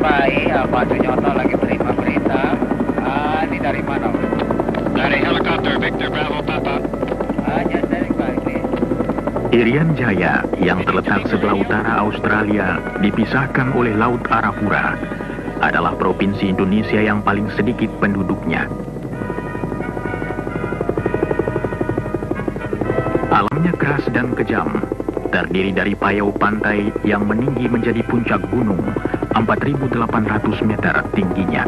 Baik, Pak Sunyoto lagi terima berita. Ini dari mana? Dari helikopter Victor Bravo Papa. Just dari Bali. Irian Jaya yang terletak sebelah utara Australia dipisahkan oleh Laut Arafura adalah provinsi Indonesia yang paling sedikit penduduknya. Alamnya keras dan kejam, terdiri dari payau pantai yang meninggi menjadi puncak gunung 4.800 meter tingginya.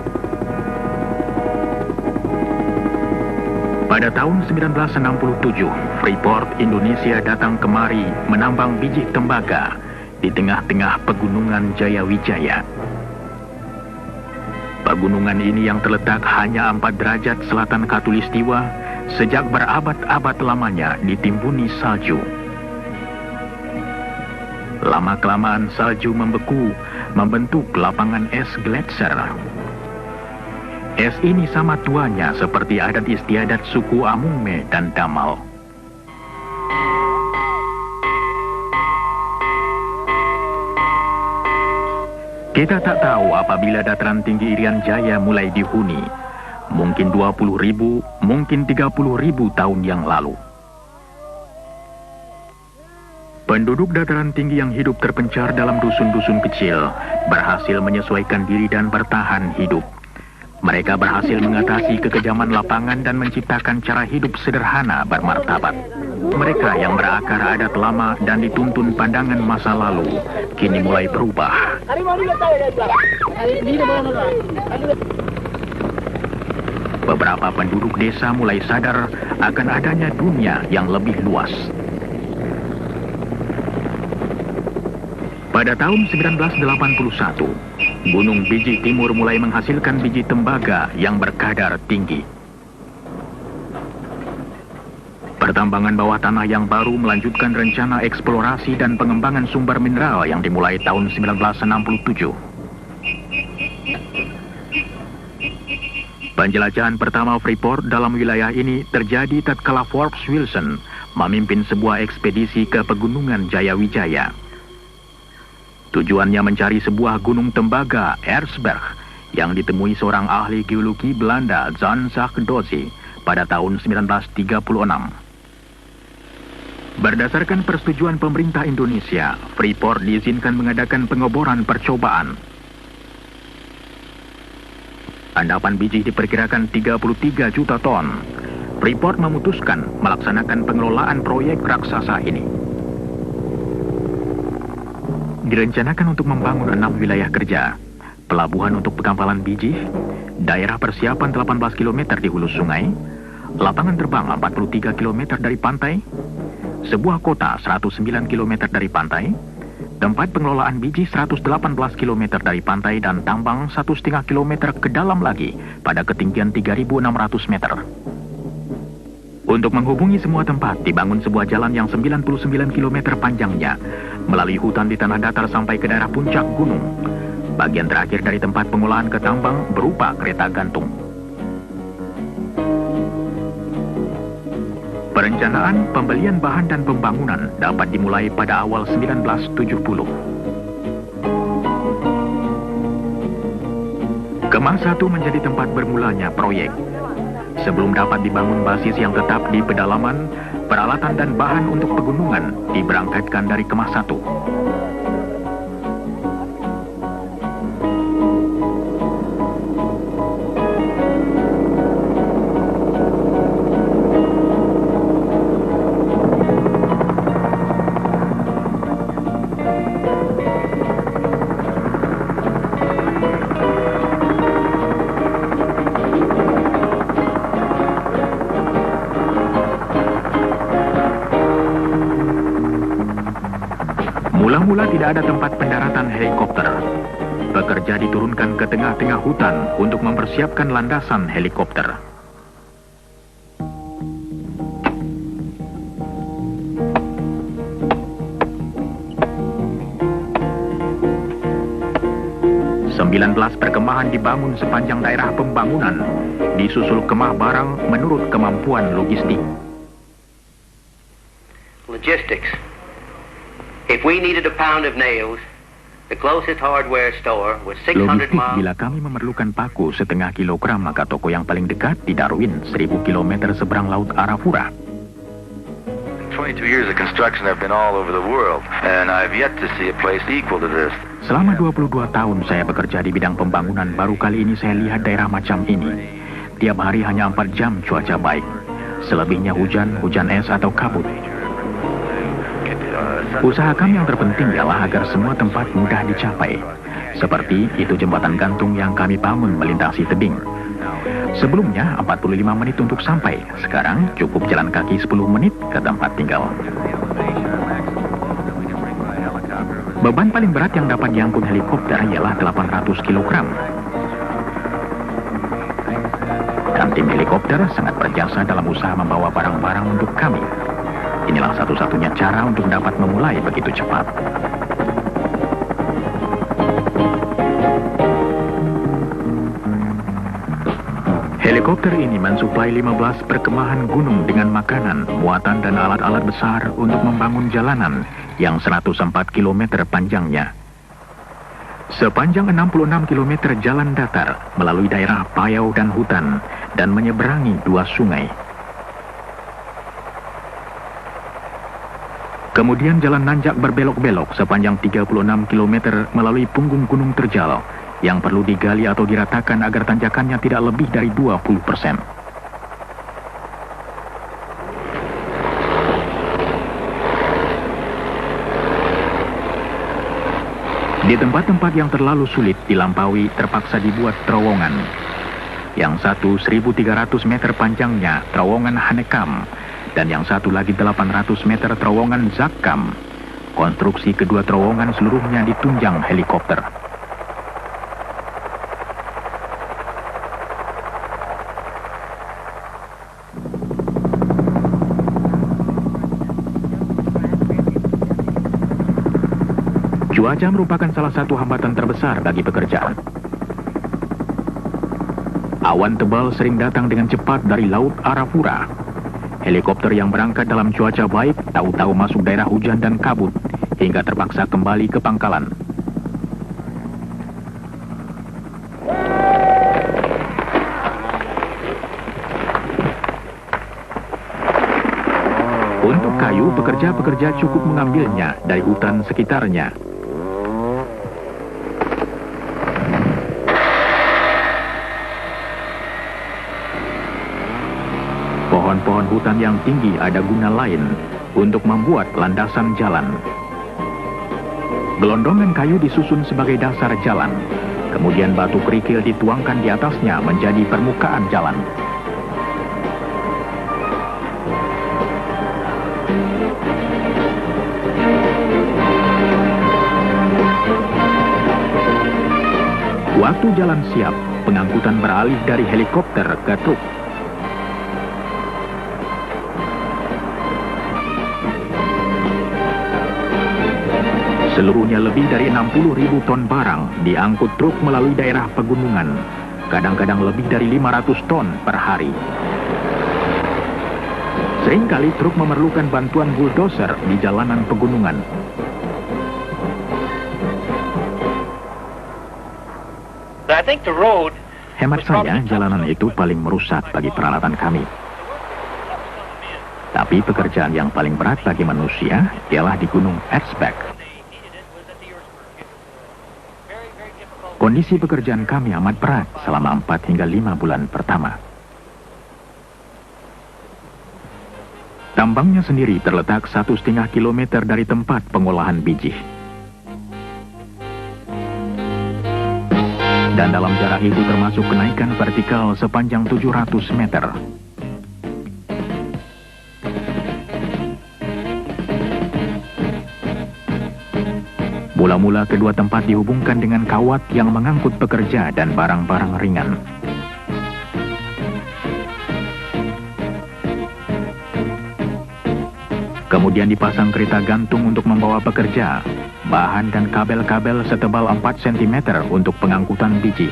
Pada tahun 1967, Freeport Indonesia datang kemari menambang biji tembaga di tengah-tengah pegunungan Jayawijaya. Pegunungan ini yang terletak hanya 4 derajat selatan Khatulistiwa sejak berabad-abad lamanya ditimbuni salju. Lama-kelamaan salju membeku, membentuk lapangan es gletser. Es ini sama tuanya seperti adat istiadat suku Amungme dan Damal. Kita tak tahu apabila dataran tinggi Irian Jaya mulai dihuni. Mungkin 20.000, mungkin 30.000 tahun yang lalu. Penduduk dataran tinggi yang hidup terpencar dalam dusun-dusun kecil berhasil menyesuaikan diri dan bertahan hidup. Mereka berhasil mengatasi kekejaman lapangan dan menciptakan cara hidup sederhana bermartabat. Mereka yang berakar adat lama dan dituntun pandangan masa lalu, kini mulai berubah. Beberapa penduduk desa mulai sadar akan adanya dunia yang lebih luas. Pada tahun 1981, Gunung Biji Timur mulai menghasilkan biji tembaga yang berkadar tinggi. Pertambangan bawah tanah yang baru melanjutkan rencana eksplorasi dan pengembangan sumber mineral yang dimulai tahun 1967. Penjelajahan pertama Freeport dalam wilayah ini terjadi tatkala Forbes Wilson memimpin sebuah ekspedisi ke pegunungan Jayawijaya. Tujuannya mencari sebuah gunung tembaga, Erzberg, yang ditemui seorang ahli geologi Belanda, Jan Zakdozi, pada tahun 1936. Berdasarkan persetujuan pemerintah Indonesia, Freeport diizinkan mengadakan pengeboran percobaan. Endapan biji diperkirakan 33 juta ton. Freeport memutuskan melaksanakan pengelolaan proyek raksasa ini. Direncanakan untuk membangun 6 wilayah kerja, pelabuhan untuk pengampalan biji, daerah persiapan 18 km di hulu sungai, lapangan terbang 43 km dari pantai, sebuah kota 109 km dari pantai, tempat pengelolaan biji 118 km dari pantai dan tambang 1,5 km ke dalam lagi pada ketinggian 3.600 meter. Untuk menghubungi semua tempat, dibangun sebuah jalan yang 99 km panjangnya, melalui hutan di tanah datar sampai ke daerah puncak gunung. Bagian terakhir dari tempat pengolahan ke tambang berupa kereta gantung. Perencanaan, pembelian bahan dan pembangunan dapat dimulai pada awal 1970. Kemah 1 menjadi tempat bermulanya proyek. Sebelum dapat dibangun basis yang tetap di pedalaman, peralatan dan bahan untuk pegunungan diberangkatkan dari Kemah 1. Mula-mula tidak ada tempat pendaratan helikopter. Pekerja diturunkan ke tengah-tengah hutan untuk mempersiapkan landasan helikopter. Sembilan belas perkemahan dibangun sepanjang daerah pembangunan, disusul kemah barang menurut kemampuan logistik. Logistics. If we needed a pound of nails, The closest hardware store was 600 Logistik miles. bila kami memerlukan paku setengah kilogram, maka toko yang paling dekat di Darwin, 1000 km seberang laut Arafura. 22 years of construction, I've been all over the world, and I've yet to see a place equal to this. Selama 22 tahun saya bekerja di bidang pembangunan, baru kali ini saya lihat daerah macam ini. Tiap hari hanya 4 jam cuaca baik. Selebihnya hujan es atau kabut. Usaha kami yang terpenting ialah agar semua tempat mudah dicapai. Seperti itu jembatan gantung yang kami bangun melintasi tebing. Sebelumnya 45 menit untuk sampai. Sekarang cukup jalan kaki 10 menit ke tempat tinggal. Beban paling berat yang dapat diangkut helikopter ialah 800 kg. Dan tim helikopter sangat berjasa dalam usaha membawa barang-barang untuk kami. Inilah satu-satunya cara untuk dapat memulai begitu cepat. Helikopter ini mensuplai 15 perkemahan gunung dengan makanan, muatan dan alat-alat besar untuk membangun jalanan yang 104 km panjangnya. Sepanjang 66 km jalan datar melalui daerah payau dan hutan dan menyeberangi 2 sungai. Kemudian jalan nanjak berbelok-belok sepanjang 36 km melalui punggung gunung terjal yang perlu digali atau diratakan agar tanjakannya tidak lebih dari 20%. Di tempat-tempat yang terlalu sulit dilampaui terpaksa dibuat terowongan. Yang satu 1.300 meter panjangnya terowongan Hanekam, dan yang satu lagi 800 meter terowongan Zakkam. Konstruksi kedua terowongan seluruhnya ditunjang helikopter. Cuaca merupakan salah satu hambatan terbesar bagi pekerjaan. Awan tebal sering datang dengan cepat dari laut Arafura. Helikopter yang berangkat dalam cuaca baik tahu-tahu masuk daerah hujan dan kabut hingga terpaksa kembali ke pangkalan. Untuk kayu, pekerja-pekerja cukup mengambilnya dari hutan sekitarnya. Pohon-pohon hutan yang tinggi ada guna lain untuk membuat landasan jalan. Gelondongan kayu disusun sebagai dasar jalan. Kemudian batu kerikil dituangkan di atasnya menjadi permukaan jalan. Waktu jalan siap, pengangkutan beralih dari helikopter ke truk. Seluruhnya lebih dari 60.000 ton barang diangkut truk melalui daerah pegunungan, kadang-kadang lebih dari 500 ton per hari. Seringkali truk memerlukan bantuan bulldozer di jalanan pegunungan. Hemat saya, jalanan itu paling merusak bagi peralatan kami. Tapi pekerjaan yang paling berat bagi manusia ialah di Gunung Erzberg. Kondisi pekerjaan kami amat berat selama 4 hingga 5 bulan pertama. Tambangnya sendiri terletak 1,5 kilometer dari tempat pengolahan biji. Dan dalam jarak itu termasuk kenaikan vertikal sepanjang 700 meter. Mula-mula kedua tempat dihubungkan dengan kawat yang mengangkut pekerja dan barang-barang ringan. Kemudian dipasang kereta gantung untuk membawa pekerja, bahan dan kabel-kabel setebal 4 cm untuk pengangkutan biji.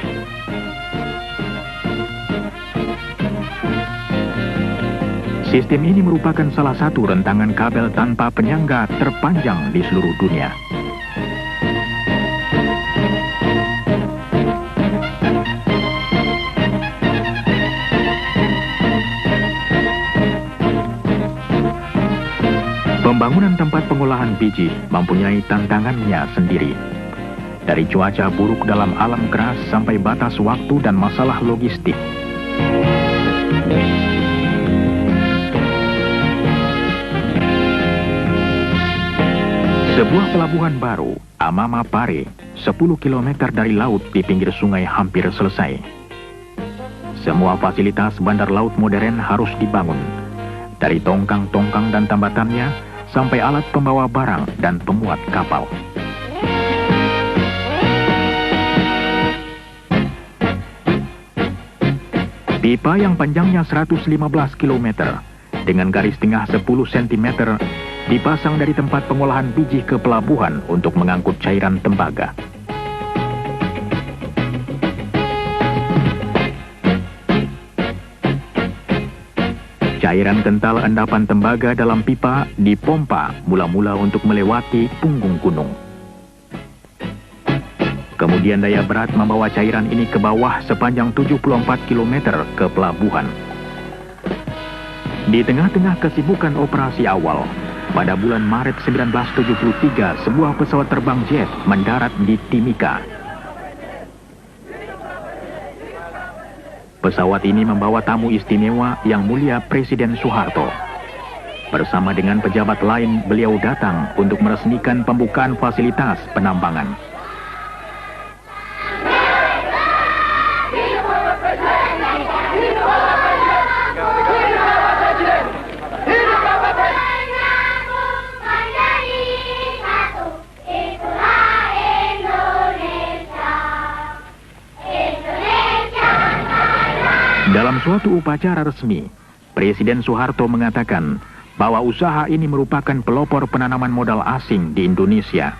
Sistem ini merupakan salah satu rentangan kabel tanpa penyangga terpanjang di seluruh dunia. Pembangunan tempat pengolahan biji mempunyai tantangannya sendiri. Dari cuaca buruk dalam alam keras sampai batas waktu dan masalah logistik. Sebuah pelabuhan baru, Amama Pare, 10 km dari laut di pinggir sungai hampir selesai. Semua fasilitas bandar laut modern harus dibangun. Dari tongkang-tongkang dan tambatannya, sampai alat pembawa barang dan pemuat kapal. Pipa yang panjangnya 115 km dengan garis tengah 10 cm dipasang dari tempat pengolahan biji ke pelabuhan untuk mengangkut cairan tembaga. Cairan kental endapan tembaga dalam pipa dipompa mula-mula untuk melewati punggung gunung. Kemudian daya berat membawa cairan ini ke bawah sepanjang 74 km ke pelabuhan. Di tengah-tengah kesibukan operasi awal, pada bulan Maret 1973 sebuah pesawat terbang jet mendarat di Timika. Pesawat ini membawa tamu istimewa yang mulia Presiden Soeharto. Bersama dengan pejabat lain, beliau datang untuk meresmikan pembukaan fasilitas penambangan. Dalam suatu upacara resmi, Presiden Soeharto mengatakan bahwa usaha ini merupakan pelopor penanaman modal asing di Indonesia.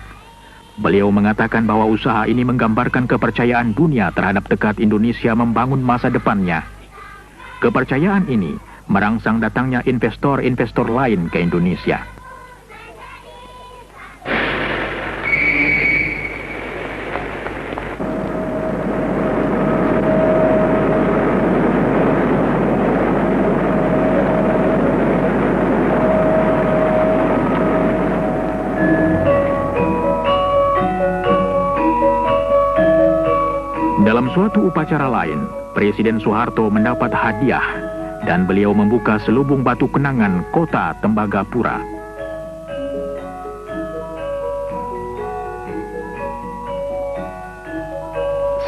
Beliau mengatakan bahwa usaha ini menggambarkan kepercayaan dunia terhadap tekad Indonesia membangun masa depannya. Kepercayaan ini merangsang datangnya investor-investor lain ke Indonesia. Dalam suatu upacara lain, Presiden Soeharto mendapat hadiah dan beliau membuka selubung batu kenangan kota Tembagapura.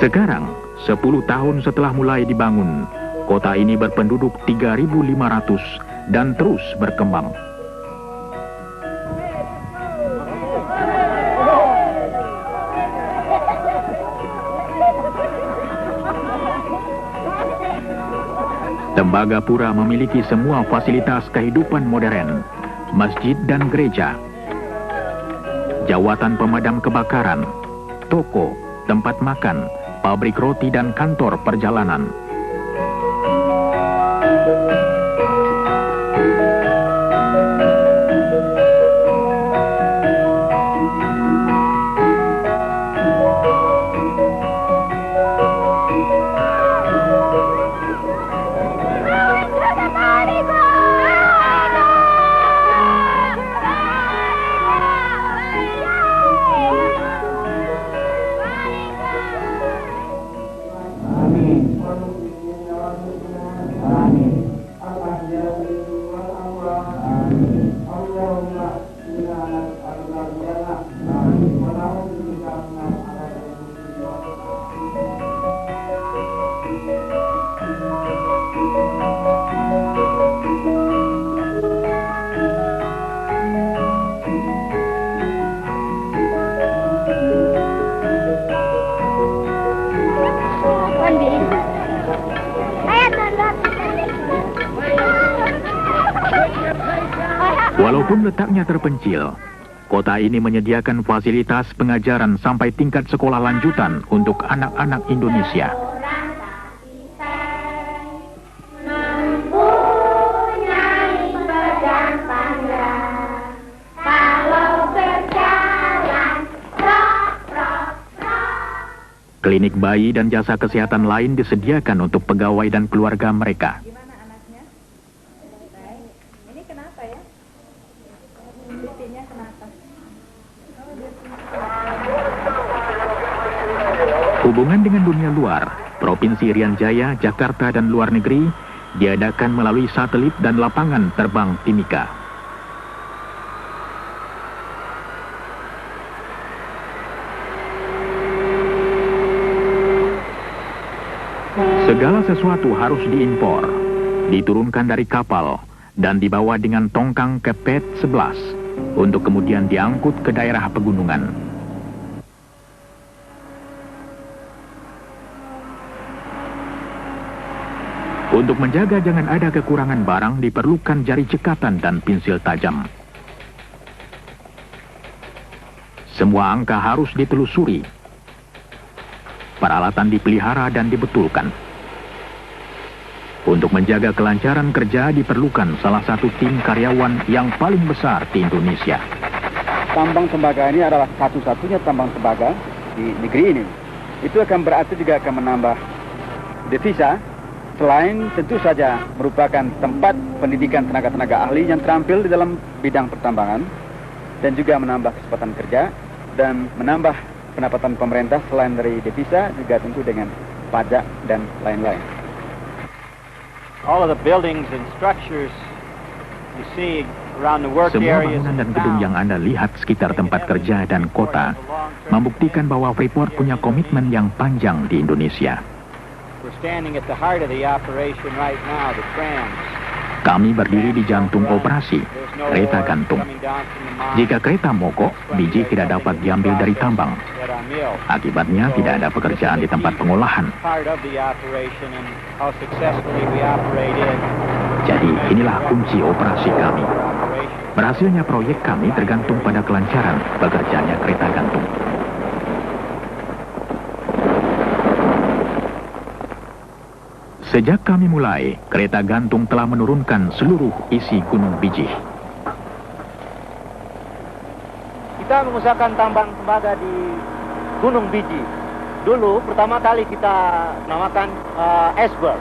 Sekarang, 10 tahun setelah mulai dibangun, kota ini berpenduduk 3.500 dan terus berkembang. Tembagapura memiliki semua fasilitas kehidupan modern, masjid dan gereja, jawatan pemadam kebakaran, toko, tempat makan, pabrik roti dan kantor perjalanan. Walaupun letaknya terpencil, kota ini menyediakan fasilitas pengajaran sampai tingkat sekolah lanjutan untuk anak-anak Indonesia. Klinik bayi dan jasa kesehatan lain disediakan untuk pegawai dan keluarga mereka. pipinya kenapa? Hubungan dengan dunia luar, Provinsi Irian Jaya, Jakarta, dan luar negeri diadakan melalui satelit dan lapangan terbang Timika. Segala sesuatu harus diimpor, diturunkan dari kapal, dan dibawa dengan tongkang ke PET 11 untuk kemudian diangkut ke daerah pegunungan. Untuk menjaga jangan ada kekurangan barang diperlukan jari cekatan dan pensil tajam. Semua angka harus ditelusuri. Peralatan dipelihara dan dibetulkan. Untuk menjaga kelancaran kerja diperlukan salah satu tim karyawan yang paling besar di Indonesia. Tambang tembaga ini adalah satu-satunya tambang tembaga di negeri ini. Itu akan berarti juga akan menambah devisa, selain tentu saja merupakan tempat pendidikan tenaga-tenaga ahli yang terampil di dalam bidang pertambangan, dan juga menambah kesempatan kerja, dan menambah pendapatan pemerintah selain dari devisa, juga tentu dengan pajak dan lain-lain. All of the buildings and structures you see around the work Semua areas bangunan dan and gedung towns yang Anda lihat sekitar tempat kerja dan kota membuktikan bahwa Freeport punya komitmen yang panjang di Indonesia. we're standing at the heart of the operation right now, the trams. Kami berdiri di jantung operasi, kereta gantung. Jika kereta mogok, biji tidak dapat diambil dari tambang. Akibatnya tidak ada pekerjaan di tempat pengolahan. Jadi inilah kunci operasi kami. Berhasilnya proyek kami tergantung pada kelancaran bekerjanya kereta gantung. Sejak kami mulai, kereta gantung telah menurunkan seluruh isi Gunung Bijih. Kita mengusahakan tambang tembaga di Gunung Bijih. Dulu pertama kali kita namakan iceberg.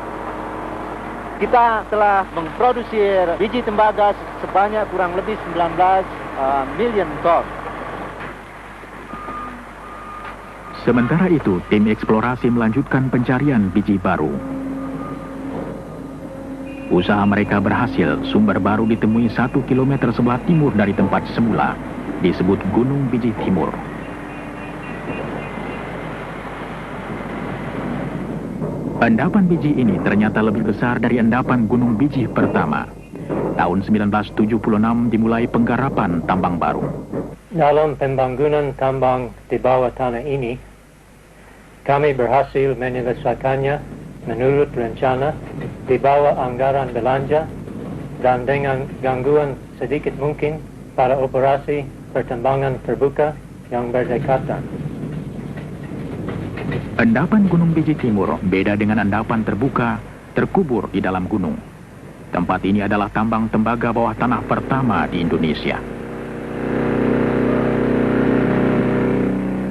Kita telah memproduksi biji tembaga sebanyak kurang lebih 19 million ton. Sementara itu, tim eksplorasi melanjutkan pencarian biji baru. Usaha mereka berhasil, sumber baru ditemui 1 kilometer sebelah timur dari tempat semula, disebut Gunung Bijih Timur. Endapan biji ini ternyata lebih besar dari endapan Gunung Bijih pertama. Tahun 1976 dimulai penggarapan tambang baru. Dalam pembangunan tambang di bawah tanah ini, kami berhasil menyelesaikannya menurut rencana, di bawah anggaran belanja, dan dengan gangguan sedikit mungkin pada operasi pertambangan terbuka yang berdekatan. Endapan Gunung Bijih Timur beda dengan endapan terbuka, terkubur di dalam gunung. Tempat ini adalah tambang tembaga bawah tanah pertama di Indonesia.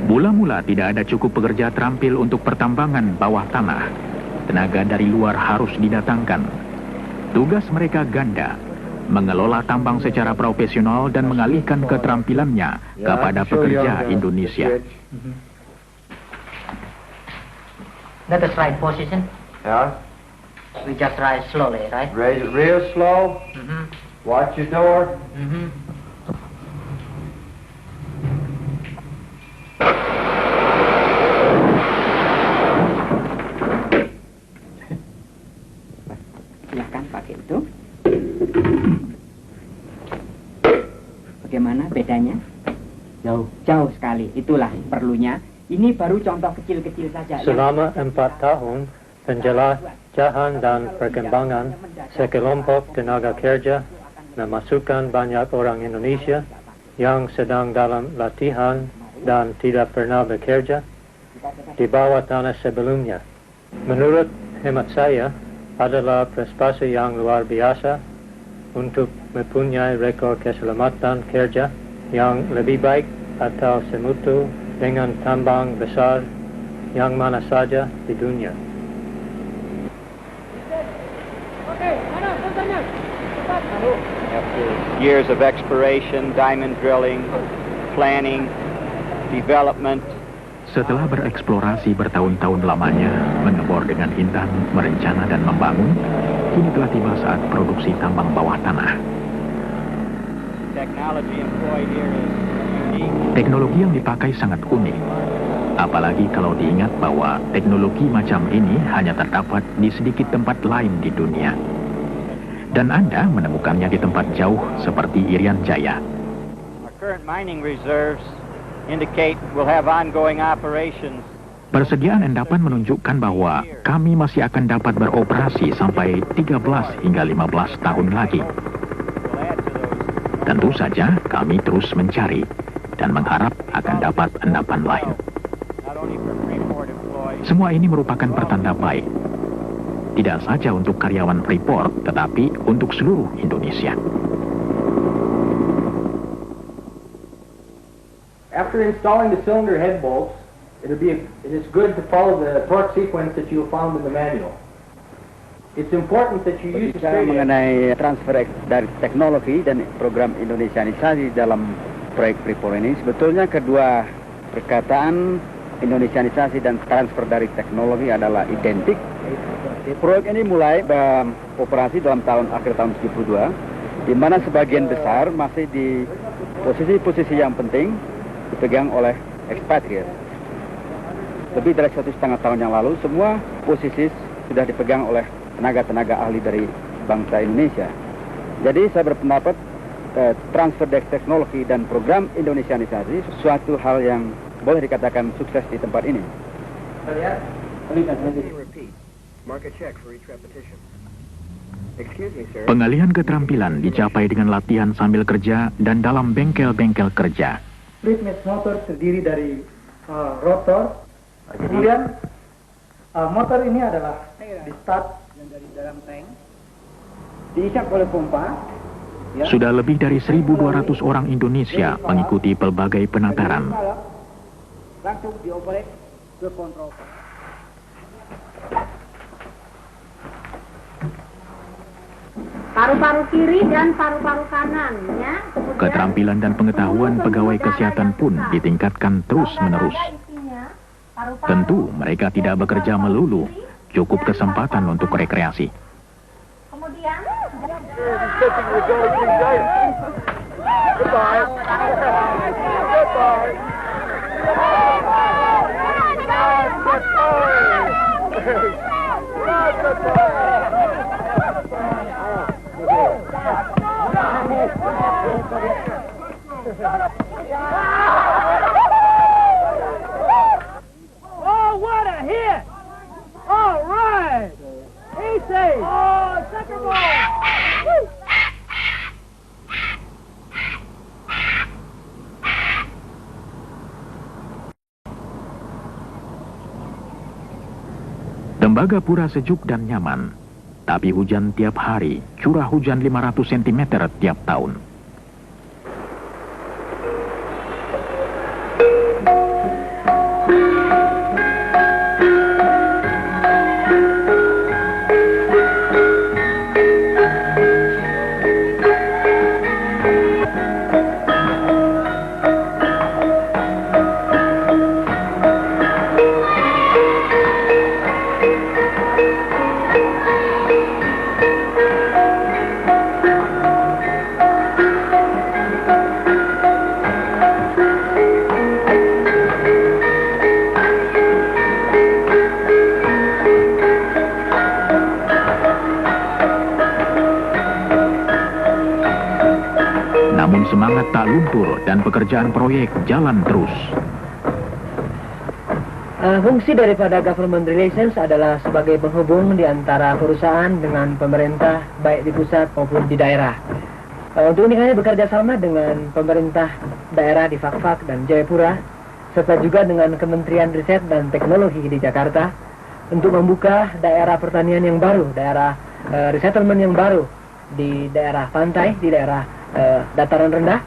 Mula-mula tidak ada cukup pekerja terampil untuk pertambangan bawah tanah. Tenaga dari luar harus didatangkan. Tugas mereka ganda, mengelola tambang secara profesional dan mengalihkan keterampilannya kepada pekerja Indonesia. That is right position. Yeah. We just rise slowly, right? Raise it real slow. Watch your door. Silakan pakai itu. Bagaimana bedanya? Jauh sekali. Itulah perlunya. Ini baru contoh kecil-kecil saja. Selama 4 tahun, penjelajahan dan perkembangan sekelompok tenaga kerja memasukkan banyak orang Indonesia yang sedang dalam latihan dan tidak pernah bekerja di bawah tanah sebelumnya. Menurut hemat saya, adalah prestasi yang luar biasa untuk mempunyai rekor keselamatan kerja yang lebih baik atau semutu dengan tambang besar yang mana saja di dunia. You have to years of exploration, diamond drilling, planning, development. Setelah bereksplorasi bertahun-tahun lamanya, mengebor dengan intan, merencana dan membangun, kini telah tiba saat produksi tambang bawah tanah. Technology employed here is unique. Teknologi yang dipakai sangat unik. Apalagi kalau diingat bahwa teknologi macam ini hanya terdapat di sedikit tempat lain di dunia. Dan Anda menemukannya di tempat jauh seperti Irian Jaya. Our current mining reserves indicate we'll have ongoing operations. Persediaan endapan menunjukkan bahwa kami masih akan dapat beroperasi sampai 13 hingga 15 tahun lagi. Tentu saja kami terus mencari dan mengharap akan dapat endapan lain. Semua ini merupakan pertanda baik. Tidak saja untuk karyawan Freeport, tetapi untuk seluruh Indonesia. After installing the cylinder head bolts, it is good to follow the torque sequence that you found in the manual. It's important that you use Bicara mengenai transfer dari teknologi dan program Indonesianisasi dalam proyek Freeport ini, sebetulnya kedua perkataan Indonesianisasi dan transfer dari teknologi adalah identik. Proyek ini mulai beroperasi dalam akhir tahun 72, di mana sebagian besar masih di posisi-posisi yang penting dipegang oleh expatriate. Lebih dari 1,5 tahun yang lalu, semua posisi sudah dipegang oleh tenaga-tenaga ahli dari bangsa Indonesia. Jadi saya berpendapat transfer teknologi dan program Indonesianisasi suatu hal yang boleh dikatakan sukses di tempat ini. Pengalihan keterampilan dicapai dengan latihan sambil kerja dan dalam bengkel-bengkel kerja. Split motor terdiri dari rotor, kemudian motor ini adalah di start dan dari dalam tank, diisap oleh pompa. Sudah lebih dari 1.200 orang Indonesia mengikuti pelbagai penataran. Langsung dioperate ke kontrol. Paru-paru kiri dan paru-paru kanan, ya. Keterampilan dan pengetahuan pegawai kesehatan pun ditingkatkan terus-menerus. Tentu mereka tidak bekerja melulu, cukup kesempatan untuk rekreasi. Kemudian Oh, what a hit! All right! Easy! Oh, second ball! Tembagapura sejuk dan nyaman, tapi hujan tiap hari, curah hujan 500 cm tiap tahun. Semangat tak luntur dan pekerjaan proyek jalan terus. Fungsi daripada government relations adalah sebagai penghubung di antara perusahaan dengan pemerintah, baik di pusat maupun di daerah. Untuk ini kami bekerja sama dengan pemerintah daerah di Fakfak dan Jayapura, serta juga dengan Kementerian Riset dan Teknologi di Jakarta, untuk membuka daerah pertanian yang baru, daerah resettlement yang baru di daerah pantai, di daerah dataran rendah,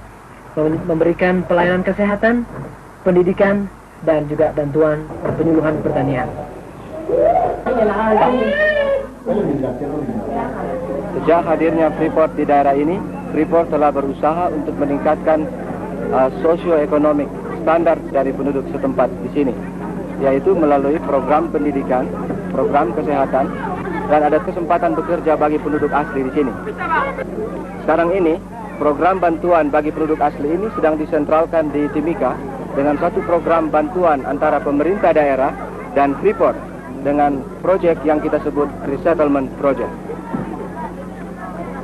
memberikan pelayanan kesehatan, pendidikan, dan juga bantuan penyuluhan pertanian. Sejak hadirnya Freeport di daerah ini, Freeport telah berusaha untuk meningkatkan sosioekonomik standar dari penduduk setempat di sini, yaitu melalui program pendidikan, program kesehatan, dan ada kesempatan bekerja bagi penduduk asli di sini. Sekarang ini, program bantuan bagi penduduk asli ini sedang disentralkan di Timika dengan satu program bantuan antara pemerintah daerah dan Freeport dengan proyek yang kita sebut Resettlement Project.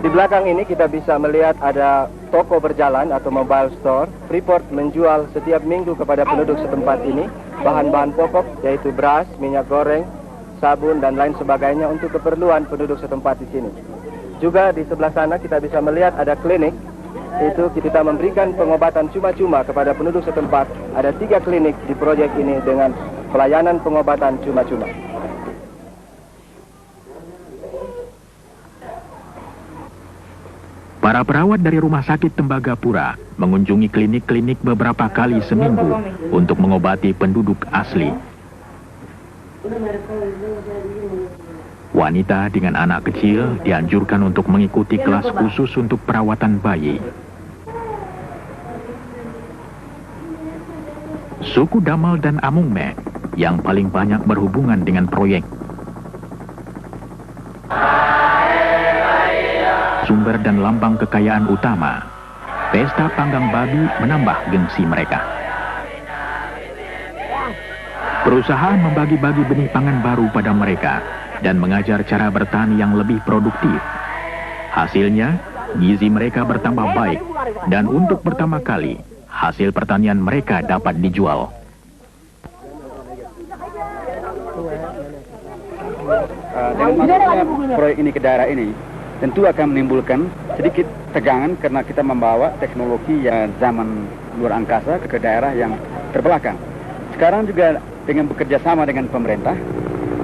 Di belakang ini kita bisa melihat ada toko berjalan atau mobile store. Freeport menjual setiap minggu kepada penduduk setempat ini bahan-bahan pokok yaitu beras, minyak goreng, sabun dan lain sebagainya untuk keperluan penduduk setempat di sini. Juga di sebelah sana kita bisa melihat ada klinik. Itu kita memberikan pengobatan cuma-cuma kepada penduduk setempat. Ada 3 klinik di proyek ini dengan pelayanan pengobatan cuma-cuma. Para perawat dari Rumah Sakit Tembagapura mengunjungi klinik-klinik beberapa kali seminggu untuk mengobati penduduk asli. Wanita dengan anak kecil dianjurkan untuk mengikuti kelas khusus untuk perawatan bayi. Suku Damal dan Amungme yang paling banyak berhubungan dengan proyek. Sumber dan lambang kekayaan utama, pesta panggang babi menambah gengsi mereka. Perusahaan membagi-bagi benih pangan baru pada mereka dan mengajar cara bertani yang lebih produktif. Hasilnya, gizi mereka bertambah baik dan untuk pertama kali, hasil pertanian mereka dapat dijual. Dengan masuknya proyek ini ke daerah ini, tentu akan menimbulkan sedikit tegangan karena kita membawa teknologi yang zaman luar angkasa ke daerah yang terbelakang. Sekarang juga dengan bekerja sama dengan pemerintah,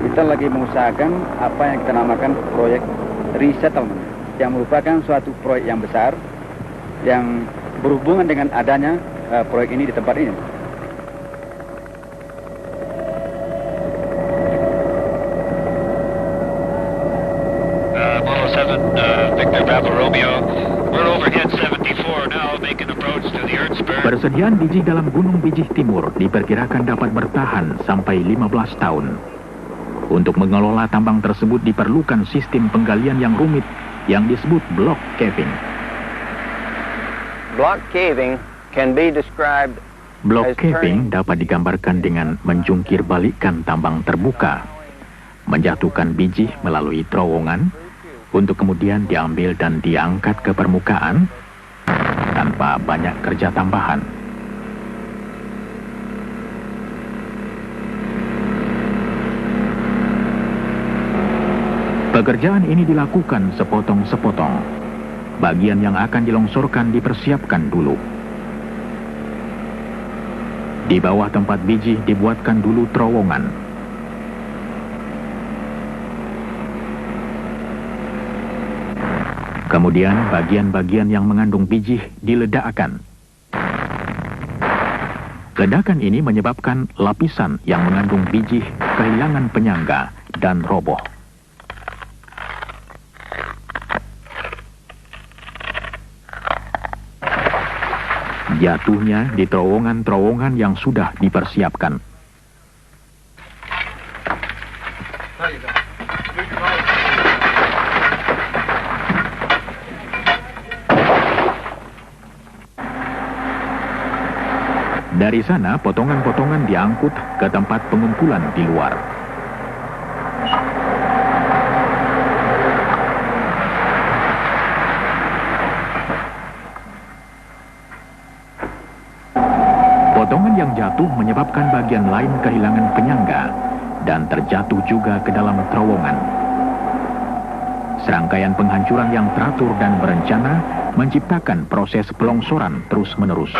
kita lagi mengusahakan apa yang kita namakan proyek resettlement, yang merupakan suatu proyek yang besar yang berhubungan dengan adanya proyek ini di tempat ini. Victor Bravo Romeo, we're overhead 74 now, making approach to the Ertsberg. Persediaan biji dalam Gunung Bijih Timur diperkirakan dapat bertahan sampai 15 tahun. Untuk mengelola tambang tersebut diperlukan sistem penggalian yang rumit yang disebut block caving. Block caving can be described Block caving dapat digambarkan dengan menjungkir balikkan tambang terbuka, menjatuhkan biji melalui terowongan, untuk kemudian diambil dan diangkat ke permukaan tanpa banyak kerja tambahan. Pekerjaan ini dilakukan sepotong-sepotong. Bagian yang akan dilongsorkan dipersiapkan dulu. Di bawah tempat biji dibuatkan dulu terowongan. Kemudian bagian-bagian yang mengandung biji diledakkan. Ledakan ini menyebabkan lapisan yang mengandung biji kehilangan penyangga dan roboh. Jatuhnya di terowongan-terowongan yang sudah dipersiapkan. Dari sana, potongan-potongan diangkut ke tempat pengumpulan di luar. Potongan yang jatuh menyebabkan bagian lain kehilangan penyangga dan terjatuh juga ke dalam terowongan. Serangkaian penghancuran yang teratur dan berencana menciptakan proses pelongsoran terus-menerus.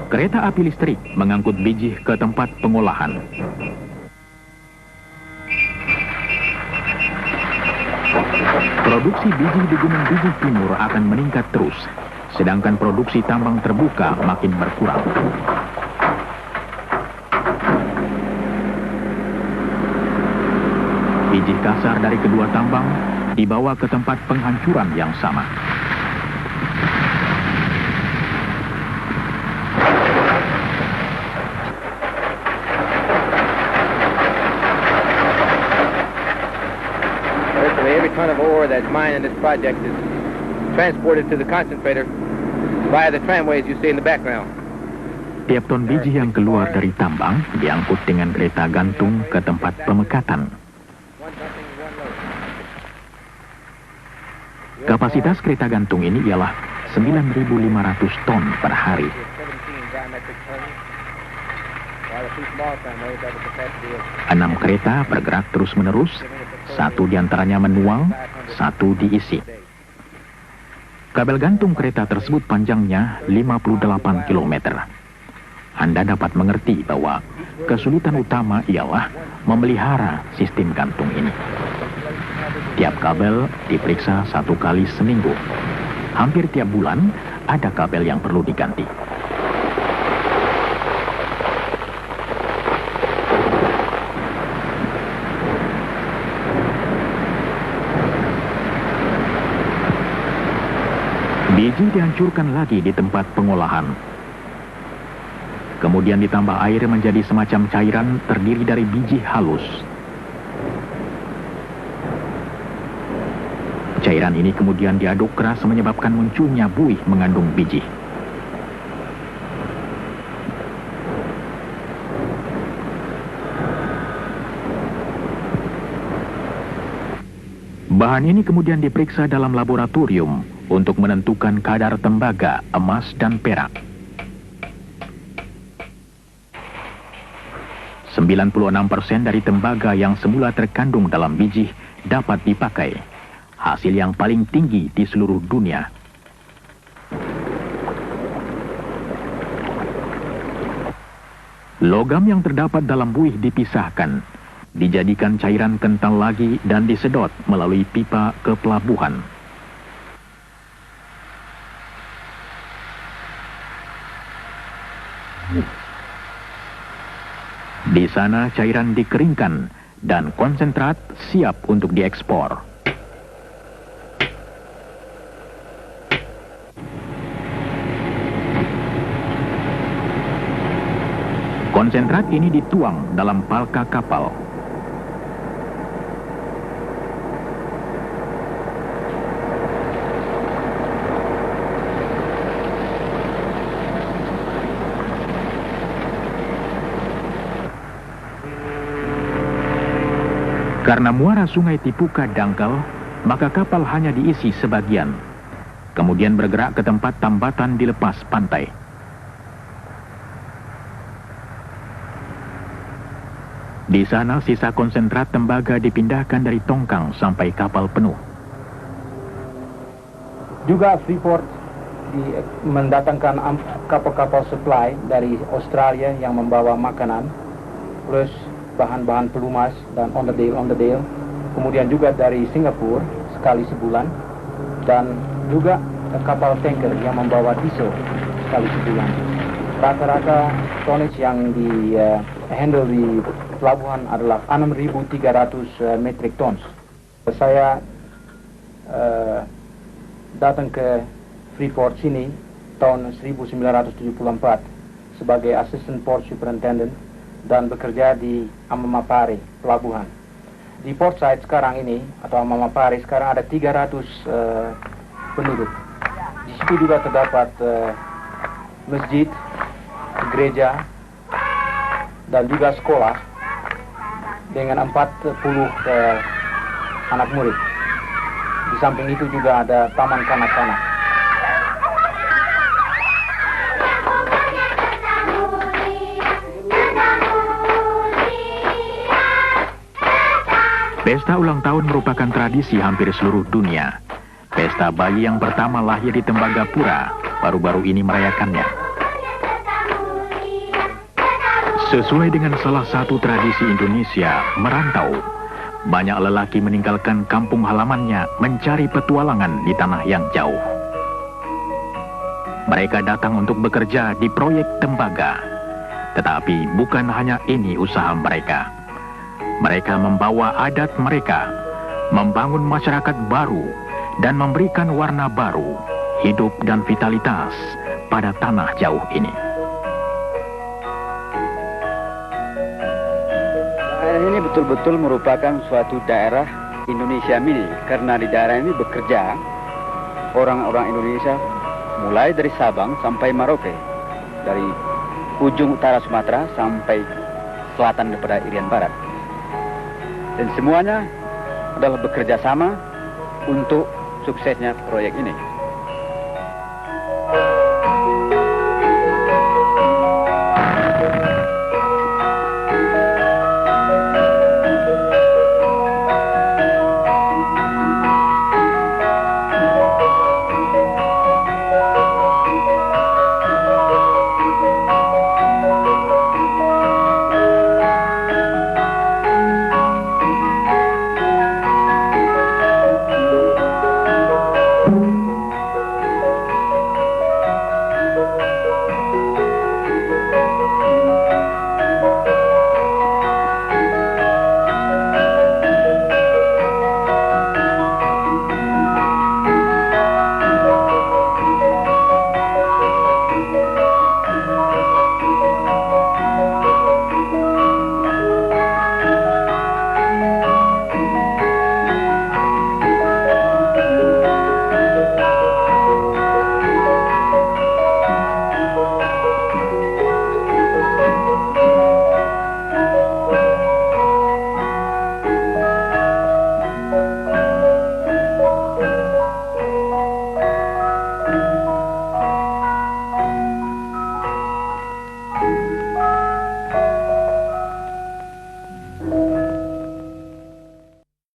Kereta api listrik mengangkut biji ke tempat pengolahan. Produksi biji di Gunung Bijih Timur akan meningkat terus, sedangkan produksi tambang terbuka makin berkurang. biji kasar dari kedua tambang dibawa ke tempat penghancuran yang sama. Virtually every ton of ore that's mined in this project is transported to the concentrator via the tramways you see in the background. Tiap ton biji yang keluar dari tambang diangkut dengan kereta gantung ke tempat pemekatan. Kapasitas kereta gantung ini ialah 9.500 ton per hari. 6 kereta bergerak terus-menerus, 1 diantaranya menuang, 1 diisi. Kabel gantung kereta tersebut panjangnya 58 km. Anda dapat mengerti bahwa kesulitan utama ialah memelihara sistem gantung ini. Tiap kabel diperiksa 1 kali seminggu. Hampir tiap bulan ada kabel yang perlu diganti. Biji dihancurkan lagi di tempat pengolahan. Kemudian ditambah air menjadi semacam cairan terdiri dari biji halus. Cairan ini kemudian diaduk keras menyebabkan munculnya buih mengandung biji. Bahan ini kemudian diperiksa dalam laboratorium untuk menentukan kadar tembaga, emas, dan perak. 96% dari tembaga yang semula terkandung dalam biji dapat dipakai. Hasil yang paling tinggi di seluruh dunia. Logam yang terdapat dalam buih dipisahkan, dijadikan cairan kental lagi dan disedot melalui pipa ke pelabuhan. Di sana cairan dikeringkan dan konsentrat siap untuk diekspor. Konsentrat ini dituang dalam palka kapal. Karena muara sungai Tipuka dangkal, maka kapal hanya diisi sebagian. Kemudian bergerak ke tempat tambatan di lepas pantai. Di sana sisa konsentrat tembaga dipindahkan dari tongkang sampai kapal penuh. Juga Freeport mendatangkan kapal-kapal supply dari Australia yang membawa makanan, plus bahan-bahan pelumas dan onderdil. Kemudian juga dari Singapura sekali sebulan, dan juga kapal tanker yang membawa diesel sekali sebulan. Rata-rata tonnage yang di handle di pelabuhan adalah 6.300 metric tons. Saya datang ke Freeport sini tahun 1974 sebagai Assistant Port Superintendent dan bekerja di Amamapare, pelabuhan. Di Port Said sekarang ini, atau Amamapare, sekarang ada 300 penduduk. Di situ juga terdapat masjid, gereja, dan juga sekolah dengan 40 anak murid. Di samping itu juga ada taman kanak-kanak. Pesta ulang tahun merupakan tradisi hampir seluruh dunia. Pesta bayi yang pertama lahir di Tembagapura baru-baru ini merayakannya. Sesuai dengan salah satu tradisi Indonesia, merantau, banyak lelaki meninggalkan kampung halamannya mencari petualangan di tanah yang jauh. Mereka datang untuk bekerja di proyek tembaga. Tetapi bukan hanya ini usaha mereka. Mereka membawa adat mereka, membangun masyarakat baru, dan memberikan warna baru, hidup dan vitalitas pada tanah jauh ini. Daerah ini betul-betul merupakan suatu daerah Indonesia mini, karena di daerah ini bekerja orang-orang Indonesia mulai dari Sabang sampai Merauke, dari ujung utara Sumatera sampai selatan daripada Irian Barat. Dan semuanya adalah bekerja sama untuk suksesnya proyek ini.